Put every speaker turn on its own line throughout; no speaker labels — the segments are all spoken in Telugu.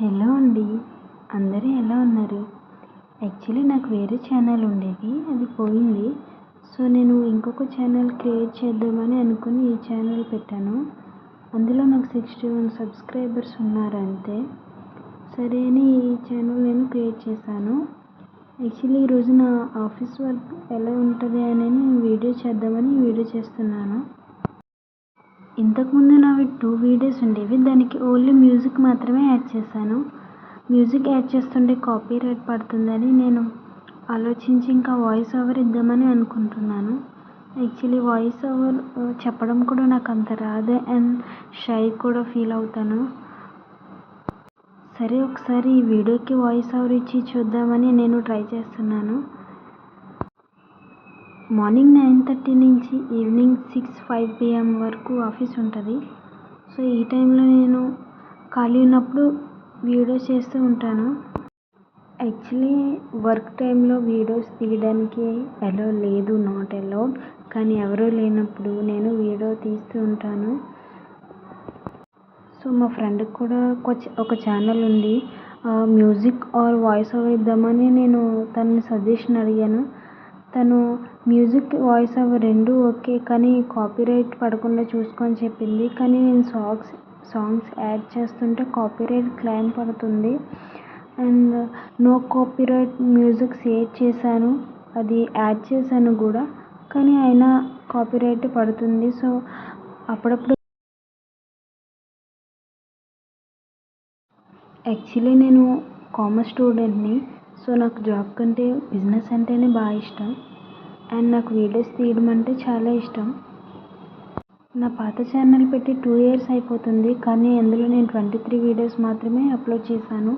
హలో అండి. అందరూ ఎలా ఉన్నారు? యాక్చువల్లీ నాకు వేరే ఛానల్ ఉండేది. అది పోయింది. సో నేను ఇంకొక ఛానల్ క్రియేట్ చేద్దామని అనుకుని ఈ ఛానల్ పెట్టాను. అందులో నాకు 61 సబ్స్క్రైబర్స్ ఉన్నారు అంతే. సరే అని ఈ ఛానల్ నేను క్రియేట్ చేశాను. యాక్చువల్లీ ఈరోజు నా ఆఫీస్ వర్క్ ఎలా ఉంటుంది అని వీడియో చేద్దామని వీడియో చేస్తున్నాను. ఇంతకుముందు నావి 2 వీడియోస్ ఉండేవి. దానికి ఓన్లీ మ్యూజిక్ మాత్రమే యాడ్ చేశాను. మ్యూజిక్ యాడ్ చేస్తుంటే కాపీరైట్ పడుతుందని నేను ఆలోచించి ఇంకా వాయిస్ ఓవర్ ఇద్దామని అనుకుంటున్నాను. యాక్చువల్లీ వాయిస్ ఓవర్ చెప్పడం కూడా నాకు అంత రాదు అండ్ షై కూడా ఫీల్ అవుతాను. సరే ఒకసారి ఈ వీడియోకి వాయిస్ ఓవర్ ఇచ్చి చూద్దామని నేను ట్రై చేస్తున్నాను. మార్నింగ్ 9:30 నుంచి ఈవినింగ్ 6-5 PM వరకు ఆఫీస్ ఉంటుంది. సో ఈ టైంలో నేను ఖాళీ ఉన్నప్పుడు వీడియో చేస్తూ ఉంటాను. యాక్చువల్లీ వర్క్ టైంలో వీడియోస్ తీయడానికి అలో లేదు, నాట్ అలౌడ్. కానీ ఎవరూ లేనప్పుడు నేను వీడియో తీస్తూ ఉంటాను. సో మా ఫ్రెండ్కి కూడా ఒక ఛానల్ ఉంది. మ్యూజిక్ ఆర్ వాయిస్ ఓవర్ ఇద్దామని నేను తనని సజెషన్ అడిగాను. తను మ్యూజిక్ వాయిస్ ఓవర్ రెండు ఓకే, కానీ కాపీరైట్ పడకుండా చూసుకొని చెప్పింది. కానీ నేను సాంగ్స్ యాడ్ చేస్తుంటే కాపీరైట్ క్లెయిమ్ పడుతుంది. And no copyright music save చేశాను, అది యాడ్ చేశాను కూడా, కానీ అయినా కాపీరైట్ పడుతుంది. సో అప్పుడప్పుడు యాక్చువల్లీ నేను కామర్స్ స్టూడెంట్ని. సో నాకు జాబ్ కంటే బిజినెస్ అంటేనే బాగా ఇష్టం. అండ్ నాకు వీడియోస్ తీయడం అంటే చాలా ఇష్టం. నా పాత ఛానల్ పెట్టి 2 years అయిపోతుంది, కానీ అందులో నేను 23 వీడియోస్ మాత్రమే అప్లోడ్ చేశాను.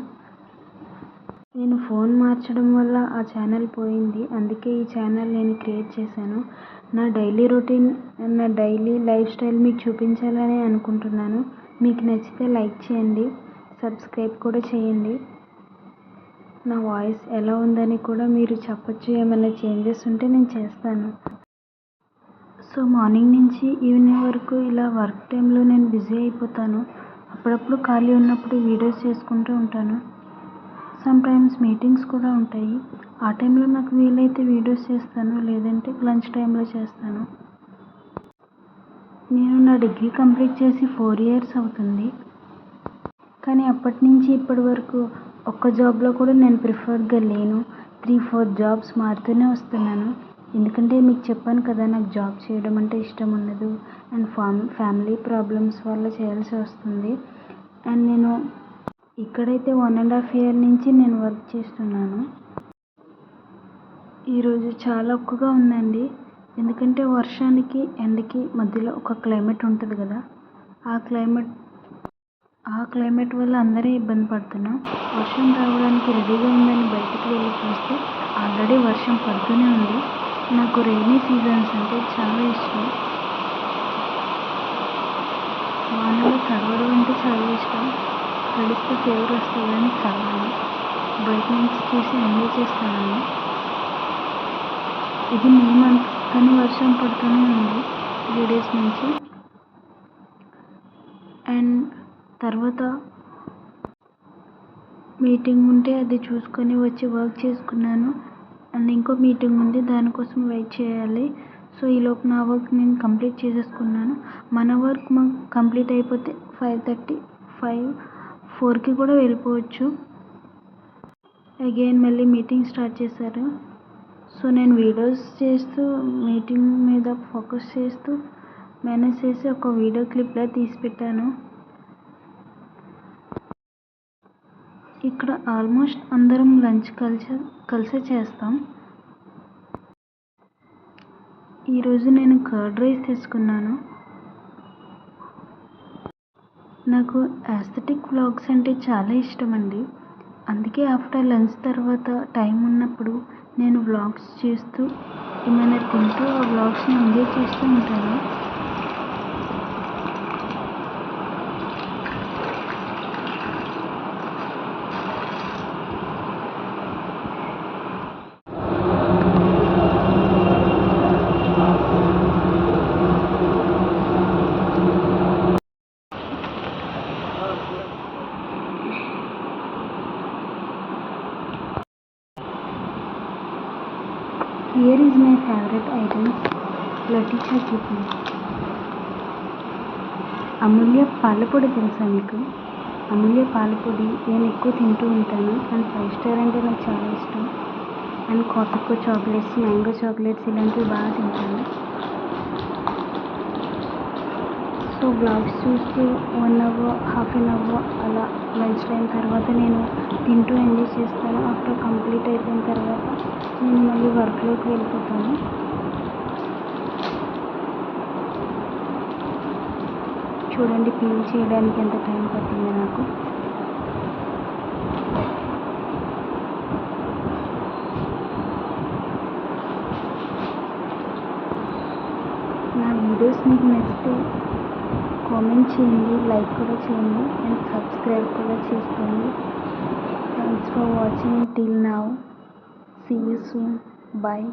నేను ఫోన్ మార్చడం వల్ల ఆ ఛానల్ పోయింది. అందుకే ఈ ఛానల్ నేను క్రియేట్ చేశాను. నా డైలీ రొటీన్, నా డైలీ లైఫ్ స్టైల్ మీకు చూపించాలని అనుకుంటున్నాను. మీకు నచ్చితే లైక్ చేయండి, సబ్స్క్రైబ్ కూడా చేయండి. నా వాయిస్ ఎలా ఉందని కూడా మీరు చెప్పచ్చు. ఏమైనా చేంజెస్ ఉంటే నేను చేస్తాను. సో మార్నింగ్ నుంచి ఈవినింగ్ వరకు ఇలా వర్క్ టైంలో నేను బిజీ అయిపోతాను. అప్పుడప్పుడు ఖాళీ ఉన్నప్పుడు వీడియోస్ చేసుకుంటూ ఉంటాను. సమ్టైమ్స్ మీటింగ్స్ కూడా ఉంటాయి. ఆ టైంలో నాకు వీలైతే వీడియోస్ చేస్తాను, లేదంటే లంచ్ టైంలో చేస్తాను. నేను నా డిగ్రీ కంప్లీట్ చేసి 4 years అవుతుంది. కానీ అప్పటి నుంచి ఇప్పటి వరకు ఒక్క జాబ్లో కూడా నేను ప్రిఫర్డ్గా లేను. 3-4 జాబ్స్ మారుతూనే వస్తున్నాను. ఎందుకంటే మీకు చెప్పాను కదా, నాకు జాబ్ చేయడం అంటే ఇష్టం ఉండదు. అండ్ ఫ్యామిలీ ప్రాబ్లమ్స్ వల్ల చేయాల్సి వస్తుంది. అండ్ నేను ఇక్కడైతే 1.5 year నుంచి నేను వర్క్ చేస్తున్నాను. ఈరోజు చాలా ఎక్కువగా ఉందండి. ఎందుకంటే వర్షానికి ఎండకి మధ్యలో ఒక క్లైమేట్ ఉంటుంది కదా, ఆ క్లైమేట్ వల్ల అందరూ ఇబ్బంది పడుతున్నాం. వర్షం రావడానికి రెడీగా ఉందని బయటకు వెళ్ళి చూస్తే ఆల్రెడీ వర్షం పడుతూనే ఉంది. నాకు రైనీ సీజన్స్ అంటే చాలా ఇష్టం. వానలో తడవడం అంటే చాలా ఇష్టం. తడిస్తే ఫీవర్ వస్తుందని తడవను, బయట నుంచి చూసి ఎంజాయ్ చేస్తాను. ఇది మే మంత్, కానీ వర్షం పడుతూనే ఉంది 3 days నుంచి. అండ్ తర్వాత మీటింగ్ ఉంటే అది చూసుకొని వచ్చి వర్క్ చేసుకున్నాను. అండ్ ఇంకో మీటింగ్ ఉంది, దానికోసం వెయిట్ చేయాలి. సో ఈలోపు నా వర్క్ నేను కంప్లీట్ చేసేసుకున్నాను. మన వర్క్ మాకు కంప్లీట్ అయిపోతే 5:30, 4కి కూడా వెళ్ళిపోవచ్చు. అగైన్ మళ్ళీ మీటింగ్ స్టార్ట్ చేశారు. సో నేను వీడియోస్ చేస్తూ మీటింగ్ మీద ఫోకస్ చేస్తూ మేనేజ్ చేసి ఒక వీడియో క్లిప్లా తీసి పెట్టాను. ఇక్కడ ఆల్మోస్ట్ అందరం లంచ్ కలిసే చేస్తాం. ఈరోజు నేను కర్డ్ రైస్ తీసుకున్నాను. నాకు యాస్థెటిక్ వ్లాగ్స్ అంటే చాలా ఇష్టం అండి. అందుకే ఆఫ్టర్ లంచ్ తర్వాత టైం ఉన్నప్పుడు నేను వ్లాగ్స్ చేస్తూ ఏమైనా తింటూ ఆ వ్లాగ్స్ని ఎంజాయ్ చేస్తూ ఉంటాను. Here is my favorite items. లటిచా chutney. అమూల్య పాలపొడి తెలుసా మీకు? అమూల్య పాలపొడి నేను ఎక్కువ తింటూ ఉంటాను. అండ్ 5 స్టార్ అంటే నాకు చాలా ఇష్టం. అండ్ కాఫీకో చాక్లెట్స్, మ్యాంగో చాక్లెట్స్ ఇలాంటివి బాగా తింటాను. సో బ్లాగ్స్ చూస్తూ 1 అవర్, హాఫ్ అన్ అవర్ అలా లంచ్ టైం తర్వాత నేను తింటూ ఎంజాయ్ చేస్తాను. ఆఫ్టర్ కంప్లీట్ అయిపోయిన తర్వాత నేను మళ్ళీ వర్క్లోకి వెళ్ళిపోతాను. చూడండి పీల్ చేయడానికి ఎంత టైం పట్టింది నాకు. నా వీడియోస్ మీకు నచ్చితే కామెంట్ చేయండి, లైక్ కూడా చేయండి అండ్ సబ్స్క్రైబ్ కూడా చేసుకోండి. Thanks for watching till now. See you soon. Bye.